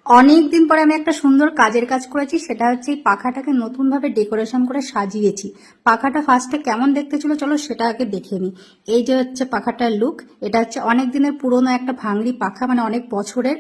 অনেকদিন পরে আমি একটা সুন্দর কাজের কাজ করেছি, সেটা হচ্ছে এই পাখাটাকে নতুন ভাবে ডেকোরেশন করে সাজিয়েছি। পাখাটা ফার্স্টে কেমন দেখতে ছিল চলো সেটা আগে দেখে নিই। এই যে হচ্ছে পাখাটার লুক, এটা হচ্ছে অনেক দিনের পুরনো একটা ভাঙড়ি পাখা, মানে অনেক বছরের।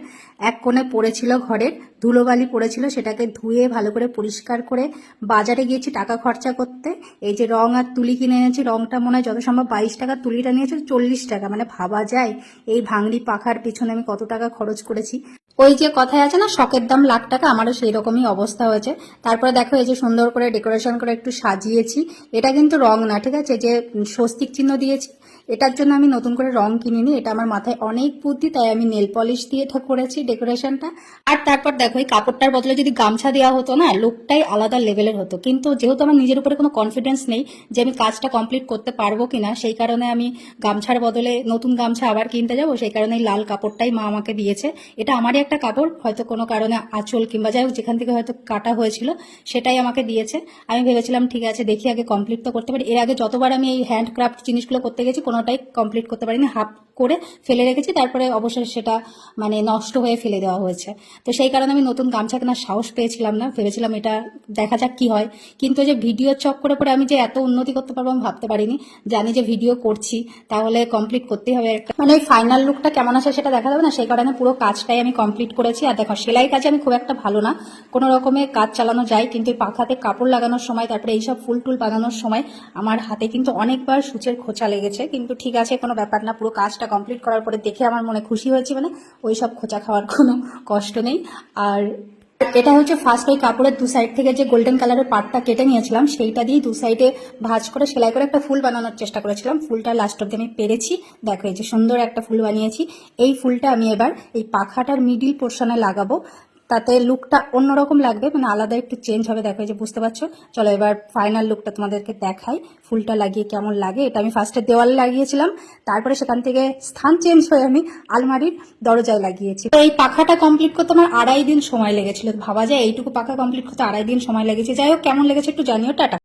এক কোণে পড়েছিল ঘরের, ধুলোবালি পড়েছিল, সেটাকে ধুয়ে ভালো করে পরিষ্কার করে বাজারে গিয়েছি টাকা খরচা করতে। এই যে রং আর তুলি কিনে এনেছি, রংটা মনে হয় যত সম্ভব 22 টাকা, তুলিটা নিয়েছে 40 টাকা। মানে ভাবা যায় এই ভাঙড়ি পাখার পিছনে আমি কত টাকা খরচ করেছি। ওই যে কথায় আছে না, শখের দাম লাখ টাকা, আমারও সেই রকমই অবস্থা হয়েছে। তারপরে দেখো এই যে সুন্দর করে ডেকোরেশন করে একটু সাজিয়েছি। এটা কিন্তু রং না, ঠিক আছে, যে স্বস্তিক চিহ্ন দিয়েছি এটার জন্য আমি নতুন করে রং কিনিনি। এটা আমার মাথায় অনেক বুদ্ধি, তাই আমি নেল পলিশ দিয়ে করেছি ডেকোরেশনটা। আর তারপর দেখো এই কাপড়টার বদলে যদি গামছা দেওয়া হতো না, লুকটাই আলাদা লেভেলের হতো। কিন্তু যেহেতু আমার নিজের উপরে কোনো কনফিডেন্স নেই যে আমি কাজটা কমপ্লিট করতে পারবো কিনা, সেই কারণে আমি গামছার বদলে নতুন গামছা আবার কিনতে যাবো, সেই কারণে এই লাল কাপড়টাই মা আমাকে দিয়েছে। এটা আমারই একটা কাপড়, হয়তো কোনো কারণে আঁচল কিংবা যাই হোক যেখান থেকে হয়তো কাটা হয়েছিল সেটাই আমাকে দিয়েছে। আমি ভেবেছিলাম ঠিক আছে দেখি আগে কমপ্লিট তো করতে পারি। এর আগে যতবার আমি এই হ্যান্ডক্রাফট জিনিসগুলো করতে গেছি কোনোটাই কমপ্লিট করতে পারিনি, হাফ করে ফেলে রেখেছি, তারপরে অবশ্যই সেটা মানে নষ্ট হয়ে ফেলে দেওয়া হয়েছে। তো সেই কারণে আমি নতুন গামছা কেনার সাহস পেয়েছিলাম না, ভেবেছিলাম এটা দেখা যাক কি হয়। কিন্তু যে ভিডিও চক করে পরে আমি যে এত উন্নতি করতে পারবো আমি ভাবতে পারিনি। জানি যে ভিডিও করছি তাহলে কমপ্লিট করতেই হবে একটা, মানে ওই ফাইনাল লুকটা কেমন আসে সেটা দেখা যাবে না, সেই কারণে পুরো কাজটাই আমি কমপ্লিট করেছি। আর দেখো সেলাই কাজে আমি খুব একটা ভালো না, কোনো রকমে কাজ চালানো যায়, কিন্তু এই পাখাতে কাপড় লাগানোর সময় তারপরে এইসব ফুল টুল বানানোর সময় আমার হাতে কিন্তু অনেকবার সূচের খোঁচা লেগেছে। কিন্তু ঠিক আছে, কোনো ব্যাপার না, পুরো কাজটা কমপ্লিট করার পরে দেখে আমার মনে খুশি হয়েছে, মানে ওই সব খোঁচা খাওয়ার কোনো কষ্ট নেই। আর এটা হচ্ছে ফার্স্ট ওই কাপড়ের দু সাইড থেকে যে গোল্ডেন কালারের পাটটা কেটে নিয়েছিলাম, সেইটা দিয়ে দু সাইডে ভাঁজ করে সেলাই করে একটা ফুল বানানোর চেষ্টা করেছিলাম। ফুলটা লাস্ট অব্দি আমি পেরেছি। দেখো এই যে সুন্দর একটা ফুল বানিয়েছি। এই ফুলটা আমি এবার এই পাখাটার মিডিল পোর্শনে লাগাবো, তাতে লুকটা অন্যরকম লাগবে, মানে আলাদা একটু চেঞ্জ হবে। দেখো এই যে বুঝতে পারছো। চলো এবার ফাইনাল লুকটা তোমাদেরকে দেখাই, ফুলটা লাগিয়ে কেমন লাগে। এটা আমি ফার্স্টে দেওয়ালে লাগিয়েছিলাম, তারপরে সেখান থেকে স্থান চেঞ্জ হয়ে আমি আলমারির দরজায় লাগিয়েছি। তো এই পাখাটা কমপ্লিট করতে আমার 2.5 দিন সময় লেগেছিল। ভাবা যায় এইটুকু পাখা কমপ্লিট করতে 2.5 দিন সময় লেগেছে। যাই হোক, কেমন লেগেছে একটু জানিও। টাটা।